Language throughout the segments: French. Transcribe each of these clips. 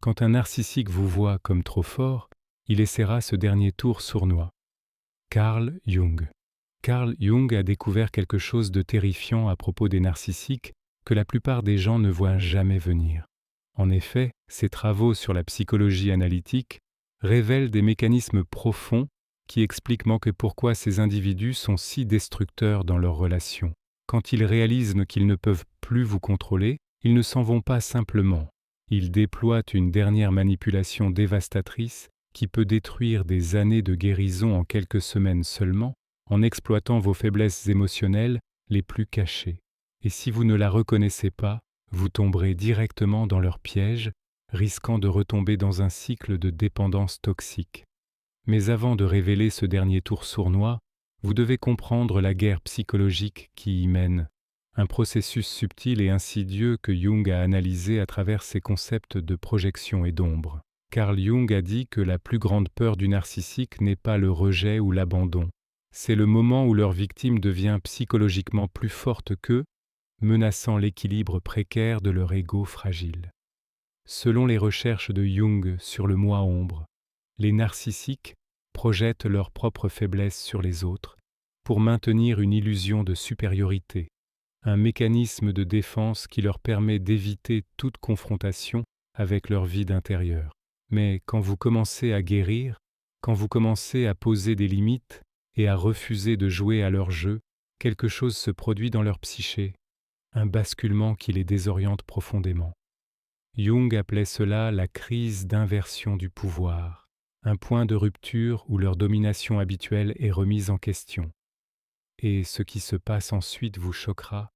Quand un narcissique vous voit comme trop fort, il essaiera ce dernier tour sournois. Carl Jung. Carl Jung a découvert quelque chose de terrifiant à propos des narcissiques que la plupart des gens ne voient jamais venir. En effet, ses travaux sur la psychologie analytique révèlent des mécanismes profonds qui expliquent pourquoi ces individus sont si destructeurs dans leurs relations. Quand ils réalisent qu'ils ne peuvent plus vous contrôler, ils ne s'en vont pas simplement. Ils déploient une dernière manipulation dévastatrice qui peut détruire des années de guérison en quelques semaines seulement, en exploitant vos faiblesses émotionnelles les plus cachées. Et si vous ne la reconnaissez pas, vous tomberez directement dans leur piège, risquant de retomber dans un cycle de dépendance toxique. Mais avant de révéler ce dernier tour sournois, vous devez comprendre la guerre psychologique qui y mène, un processus subtil et insidieux que Jung a analysé à travers ses concepts de projection et d'ombre. Carl Jung a dit que la plus grande peur du narcissique n'est pas le rejet ou l'abandon, c'est le moment où leur victime devient psychologiquement plus forte qu'eux, menaçant l'équilibre précaire de leur ego fragile. Selon les recherches de Jung sur le moi ombre, les narcissiques projettent leurs propres faiblesses sur les autres pour maintenir une illusion de supériorité, un mécanisme de défense qui leur permet d'éviter toute confrontation avec leur vide intérieur. Mais quand vous commencez à guérir, quand vous commencez à poser des limites et à refuser de jouer à leur jeu, quelque chose se produit dans leur psyché, un basculement qui les désoriente profondément. Jung appelait cela la crise d'inversion du pouvoir, un point de rupture où leur domination habituelle est remise en question. Et ce qui se passe ensuite vous choquera,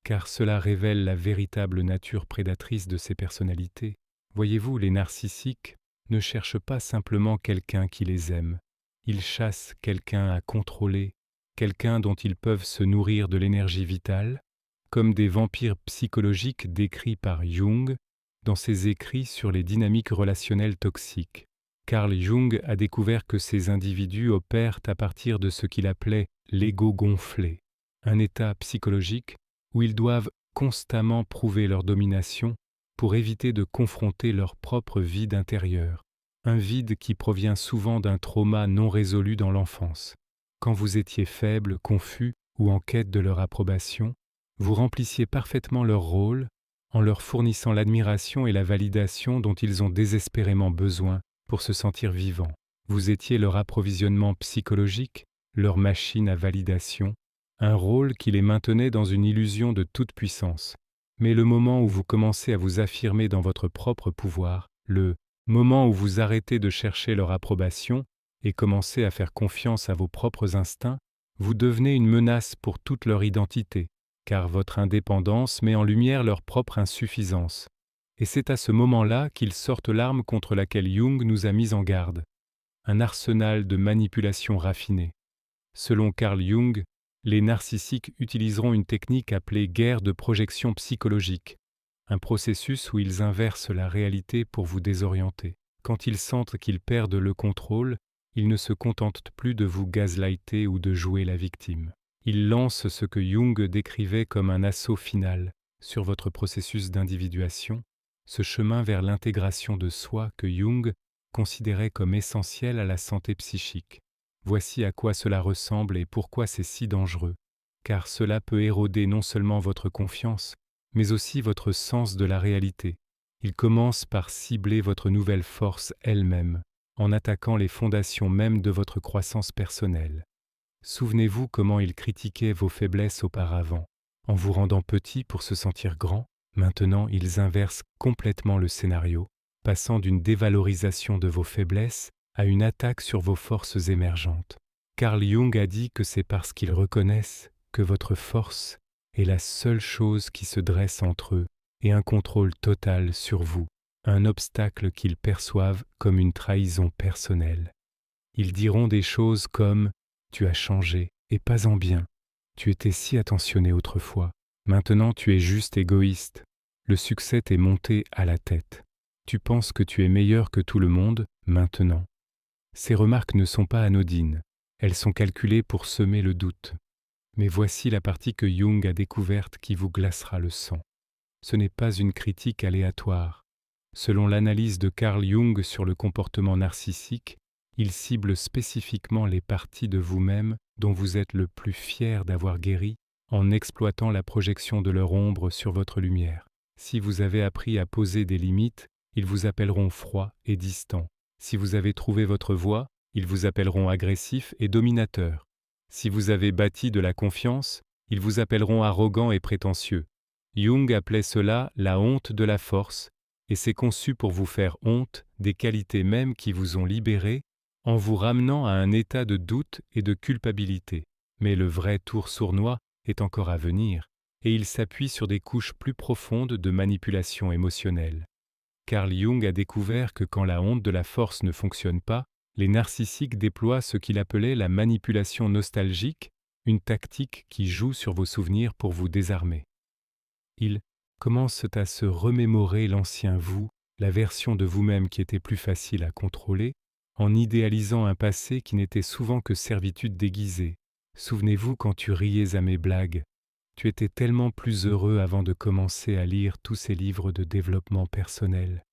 car cela révèle la véritable nature prédatrice de ces personnalités. Voyez-vous, les narcissiques ne cherchent pas simplement quelqu'un qui les aime. Ils chassent quelqu'un à contrôler, quelqu'un dont ils peuvent se nourrir de l'énergie vitale, comme des vampires psychologiques décrits par Jung dans ses écrits sur les dynamiques relationnelles toxiques. Carl Jung a découvert que ces individus opèrent à partir de ce qu'il appelait l'ego gonflé, un état psychologique où ils doivent constamment prouver leur domination pour éviter de confronter leur propre vide intérieur, un vide qui provient souvent d'un trauma non résolu dans l'enfance. Quand vous étiez faible, confus ou en quête de leur approbation, vous remplissiez parfaitement leur rôle en leur fournissant l'admiration et la validation dont ils ont désespérément besoin pour se sentir vivants. Vous étiez leur approvisionnement psychologique, leur machine à validation, un rôle qui les maintenait dans une illusion de toute puissance. Mais le moment où vous commencez à vous affirmer dans votre propre pouvoir, le moment où vous arrêtez de chercher leur approbation et commencez à faire confiance à vos propres instincts, vous devenez une menace pour toute leur identité, car votre indépendance met en lumière leur propre insuffisance. Et c'est à ce moment-là qu'ils sortent l'arme contre laquelle Jung nous a mis en garde, un arsenal de manipulation raffinée. Selon Carl Jung, les narcissiques utiliseront une technique appelée guerre de projection psychologique, un processus où ils inversent la réalité pour vous désorienter. Quand ils sentent qu'ils perdent le contrôle, ils ne se contentent plus de vous gaslighter ou de jouer la victime. Ils lancent ce que Jung décrivait comme un assaut final sur votre processus d'individuation, ce chemin vers l'intégration de soi que Jung considérait comme essentiel à la santé psychique. Voici à quoi cela ressemble et pourquoi c'est si dangereux, car cela peut éroder non seulement votre confiance, mais aussi votre sens de la réalité. Il commence par cibler votre nouvelle force elle-même, en attaquant les fondations mêmes de votre croissance personnelle. Souvenez-vous comment il critiquait vos faiblesses auparavant. En vous rendant petit pour se sentir grand, maintenant ils inversent complètement le scénario, passant d'une dévalorisation de vos faiblesses à une attaque sur vos forces émergentes. Carl Jung a dit que c'est parce qu'ils reconnaissent que votre force est la seule chose qui se dresse entre eux et un contrôle total sur vous, un obstacle qu'ils perçoivent comme une trahison personnelle. Ils diront des choses comme « Tu as changé, et pas en bien. Tu étais si attentionné autrefois. Maintenant tu es juste égoïste. Le succès t'est monté à la tête. Tu penses que tu es meilleur que tout le monde, maintenant. » Ces remarques ne sont pas anodines. Elles sont calculées pour semer le doute. Mais voici la partie que Jung a découverte qui vous glacera le sang. Ce n'est pas une critique aléatoire. Selon l'analyse de Carl Jung sur le comportement narcissique, il cible spécifiquement les parties de vous-même dont vous êtes le plus fier d'avoir guéri en exploitant la projection de leur ombre sur votre lumière. Si vous avez appris à poser des limites, ils vous appelleront froid et distant. Si vous avez trouvé votre voie, ils vous appelleront agressif et dominateur. Si vous avez bâti de la confiance, ils vous appelleront arrogant et prétentieux. Jung appelait cela la honte de la force, et c'est conçu pour vous faire honte des qualités mêmes qui vous ont libéré en vous ramenant à un état de doute et de culpabilité. Mais le vrai tour sournois est encore à venir, et il s'appuie sur des couches plus profondes de manipulation émotionnelle. Carl Jung a découvert que quand la honte de la force ne fonctionne pas, les narcissiques déploient ce qu'il appelait la manipulation nostalgique, une tactique qui joue sur vos souvenirs pour vous désarmer. Ils commencent à se remémorer l'ancien vous, la version de vous-même qui était plus facile à contrôler, en idéalisant un passé qui n'était souvent que servitude déguisée. Souvenez-vous quand tu riais à mes blagues. Tu étais tellement plus heureux avant de commencer à lire tous ces livres de développement personnel.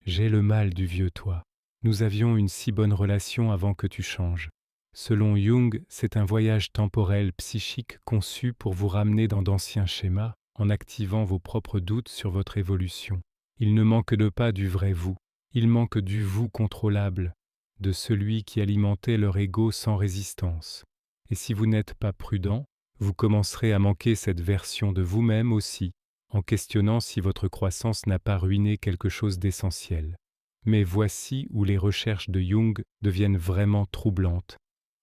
J'ai le mal du vieux toi. Nous avions une si bonne relation avant que tu changes. Selon Jung, c'est un voyage temporel psychique conçu pour vous ramener dans d'anciens schémas en activant vos propres doutes sur votre évolution. Il ne manque de pas du vrai vous. Il manque du vous contrôlable, de celui qui alimentait leur ego sans résistance. Et si vous n'êtes pas prudent, vous commencerez à manquer cette version de vous-même aussi, en questionnant si votre croissance n'a pas ruiné quelque chose d'essentiel. Mais voici où les recherches de Jung deviennent vraiment troublantes,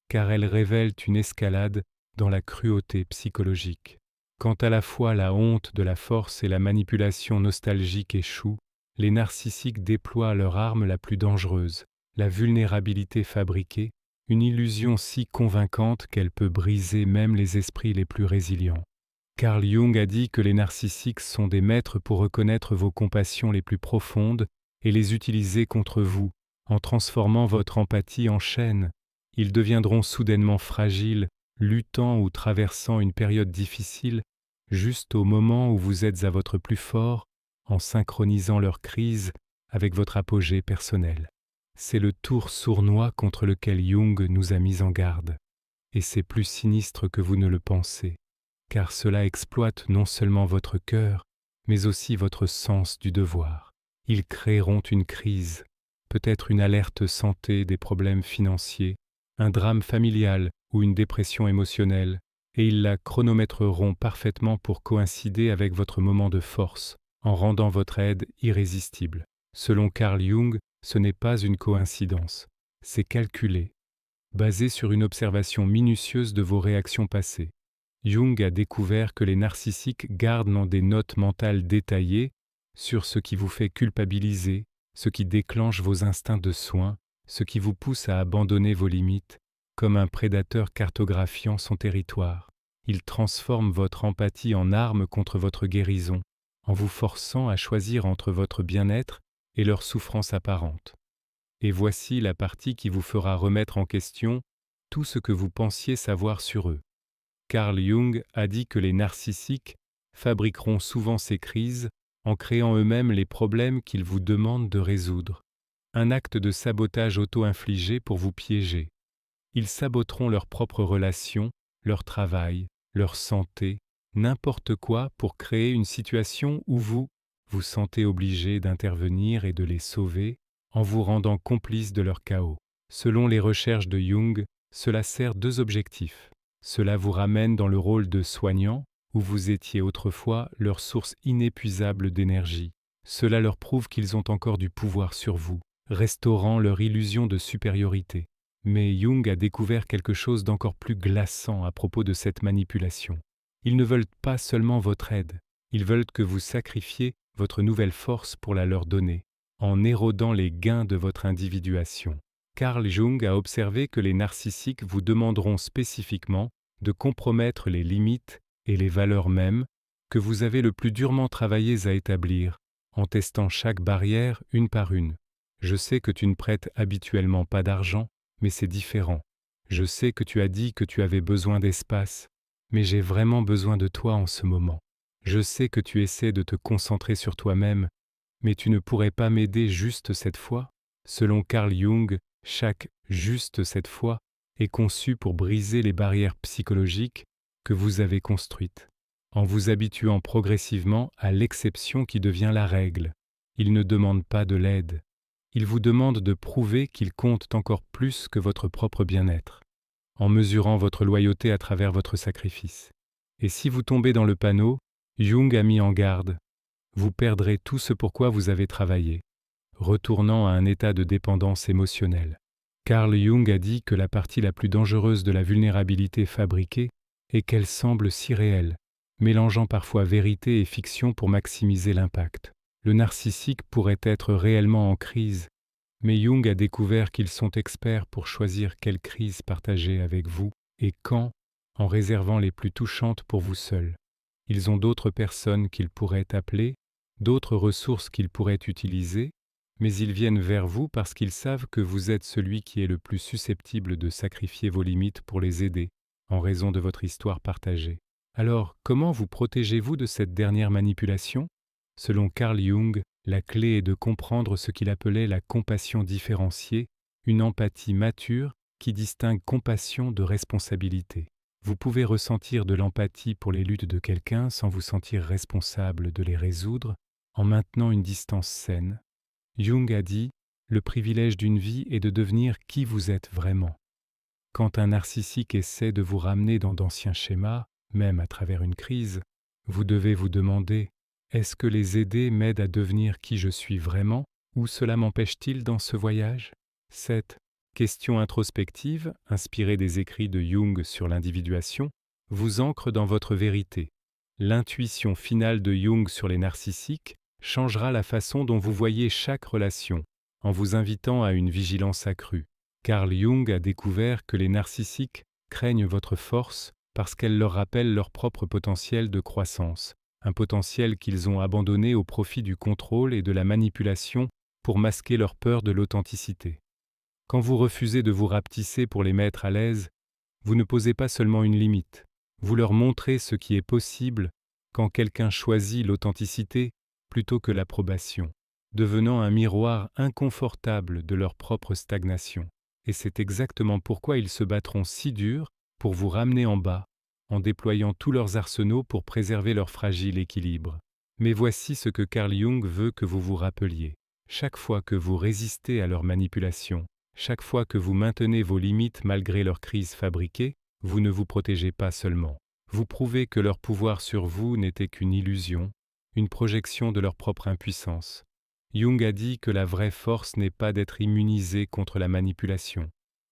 car elles révèlent une escalade dans la cruauté psychologique. Quand à la fois la honte de la force et la manipulation nostalgique échouent, les narcissiques déploient leur arme la plus dangereuse, la vulnérabilité fabriquée, une illusion si convaincante qu'elle peut briser même les esprits les plus résilients. Carl Jung a dit que les narcissiques sont des maîtres pour reconnaître vos compassions les plus profondes et les utiliser contre vous, en transformant votre empathie en chaîne. Ils deviendront soudainement fragiles, luttant ou traversant une période difficile, juste au moment où vous êtes à votre plus fort, en synchronisant leur crise avec votre apogée personnel. C'est le tour sournois contre lequel Jung nous a mis en garde. Et c'est plus sinistre que vous ne le pensez, car cela exploite non seulement votre cœur, mais aussi votre sens du devoir. Ils créeront une crise, peut-être une alerte santé, des problèmes financiers, un drame familial ou une dépression émotionnelle, et ils la chronométreront parfaitement pour coïncider avec votre moment de force, en rendant votre aide irrésistible. Selon Carl Jung, ce n'est pas une coïncidence, c'est calculé, basé sur une observation minutieuse de vos réactions passées. Jung a découvert que les narcissiques gardent dans des notes mentales détaillées sur ce qui vous fait culpabiliser, ce qui déclenche vos instincts de soin, ce qui vous pousse à abandonner vos limites, comme un prédateur cartographiant son territoire. Il transforme votre empathie en arme contre votre guérison, en vous forçant à choisir entre votre bien-être et leur souffrance apparente. Et voici la partie qui vous fera remettre en question tout ce que vous pensiez savoir sur eux. Carl Jung a dit que les narcissiques fabriqueront souvent ces crises en créant eux-mêmes les problèmes qu'ils vous demandent de résoudre. Un acte de sabotage auto-infligé pour vous piéger. Ils saboteront leurs propres relations, leur travail, leur santé, n'importe quoi pour créer une situation où vous vous sentez obligé d'intervenir et de les sauver en vous rendant complice de leur chaos. Selon les recherches de Jung, cela sert deux objectifs. Cela vous ramène dans le rôle de soignant, où vous étiez autrefois leur source inépuisable d'énergie. Cela leur prouve qu'ils ont encore du pouvoir sur vous, restaurant leur illusion de supériorité. Mais Jung a découvert quelque chose d'encore plus glaçant à propos de cette manipulation. Ils ne veulent pas seulement votre aide, ils veulent que vous sacrifiez votre nouvelle force pour la leur donner, en érodant les gains de votre individuation. Carl Jung a observé que les narcissiques vous demanderont spécifiquement de compromettre les limites et les valeurs mêmes que vous avez le plus durement travaillées à établir, en testant chaque barrière une par une. Je sais que tu ne prêtes habituellement pas d'argent, mais c'est différent. Je sais que tu as dit que tu avais besoin d'espace, mais j'ai vraiment besoin de toi en ce moment. Je sais que tu essaies de te concentrer sur toi-même, Mais tu ne pourrais pas m'aider juste cette fois? Selon Carl Jung, chaque juste cette fois est conçu pour briser les barrières psychologiques que vous avez construites, en vous habituant progressivement à l'exception qui devient la règle. Il ne demande pas de l'aide. Il vous demande de prouver qu'il compte encore plus que votre propre bien-être, en mesurant votre loyauté à travers votre sacrifice. Et si vous tombez dans le panneau, Jung a mis en garde, vous perdrez tout ce pourquoi vous avez travaillé, retournant à un état de dépendance émotionnelle. Carl Jung a dit que la partie la plus dangereuse de la vulnérabilité fabriquée est qu'elle semble si réelle, mélangeant parfois vérité et fiction pour maximiser l'impact. Le narcissique pourrait être réellement en crise, mais Jung a découvert qu'ils sont experts pour choisir quelle crise partager avec vous et quand, en réservant les plus touchantes pour vous seuls. Ils ont d'autres personnes qu'ils pourraient appeler, d'autres ressources qu'ils pourraient utiliser, mais ils viennent vers vous parce qu'ils savent que vous êtes celui qui est le plus susceptible de sacrifier vos limites pour les aider, en raison de votre histoire partagée. Alors, comment vous protégez-vous de cette dernière manipulation? Selon Carl Jung, la clé est de comprendre ce qu'il appelait la compassion différenciée, une empathie mature qui distingue compassion de responsabilité. Vous pouvez ressentir de l'empathie pour les luttes de quelqu'un sans vous sentir responsable de les résoudre, en maintenant une distance saine. Jung a dit, le privilège d'une vie est de devenir qui vous êtes vraiment. Quand un narcissique essaie de vous ramener dans d'anciens schémas, même à travers une crise, vous devez vous demander, est-ce que les aider m'aide à devenir qui je suis vraiment, ou cela m'empêche-t-il dans ce voyage? Cette question introspective, inspirée des écrits de Jung sur l'individuation, vous ancre dans votre vérité. L'intuition finale de Jung sur les narcissiques changera la façon dont vous voyez chaque relation, en vous invitant à une vigilance accrue. Carl Jung a découvert que les narcissiques craignent votre force parce qu'elle leur rappelle leur propre potentiel de croissance, un potentiel qu'ils ont abandonné au profit du contrôle et de la manipulation pour masquer leur peur de l'authenticité. Quand vous refusez de vous rapetisser pour les mettre à l'aise, vous ne posez pas seulement une limite, vous leur montrez ce qui est possible quand quelqu'un choisit l'authenticité plutôt que l'approbation, devenant un miroir inconfortable de leur propre stagnation. Et c'est exactement pourquoi ils se battront si dur pour vous ramener en bas, en déployant tous leurs arsenaux pour préserver leur fragile équilibre. Mais voici ce que Carl Jung veut que vous vous rappeliez. Chaque fois que vous résistez à leur manipulation, chaque fois que vous maintenez vos limites malgré leur crise fabriquée, vous ne vous protégez pas seulement. Vous prouvez que leur pouvoir sur vous n'était qu'une illusion, une projection de leur propre impuissance. Jung a dit que la vraie force n'est pas d'être immunisé contre la manipulation,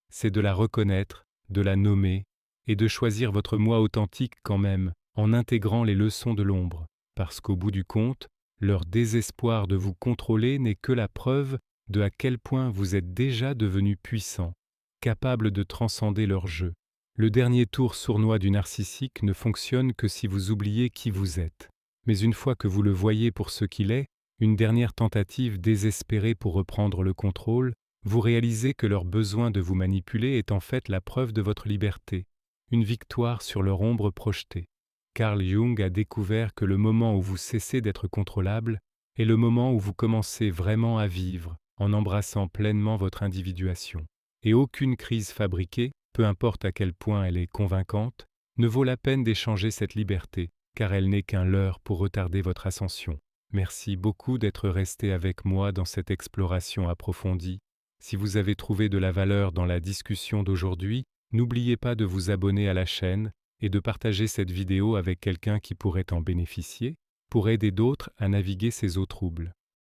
c'est de la reconnaître, de la nommer, et de choisir votre moi authentique quand même, en intégrant les leçons de l'ombre, parce qu'au bout du compte, leur désespoir de vous contrôler n'est que la preuve de à quel point vous êtes déjà devenu puissant, capable de transcender leur jeu. Le dernier tour sournois du narcissique ne fonctionne que si vous oubliez qui vous êtes. Mais une fois que vous le voyez pour ce qu'il est, une dernière tentative désespérée pour reprendre le contrôle, vous réalisez que leur besoin de vous manipuler est en fait la preuve de votre liberté, une victoire sur leur ombre projetée. Carl Jung a découvert que le moment où vous cessez d'être contrôlable est le moment où vous commencez vraiment à vivre, en embrassant pleinement votre individuation. Et aucune crise fabriquée, peu importe à quel point elle est convaincante, ne vaut la peine d'échanger cette liberté, car elle n'est qu'un leurre pour retarder votre ascension. Merci beaucoup d'être resté avec moi dans cette exploration approfondie. Si vous avez trouvé de la valeur dans la discussion d'aujourd'hui, n'oubliez pas de vous abonner à la chaîne et de partager cette vidéo avec quelqu'un qui pourrait en bénéficier, pour aider d'autres à naviguer ces eaux troubles.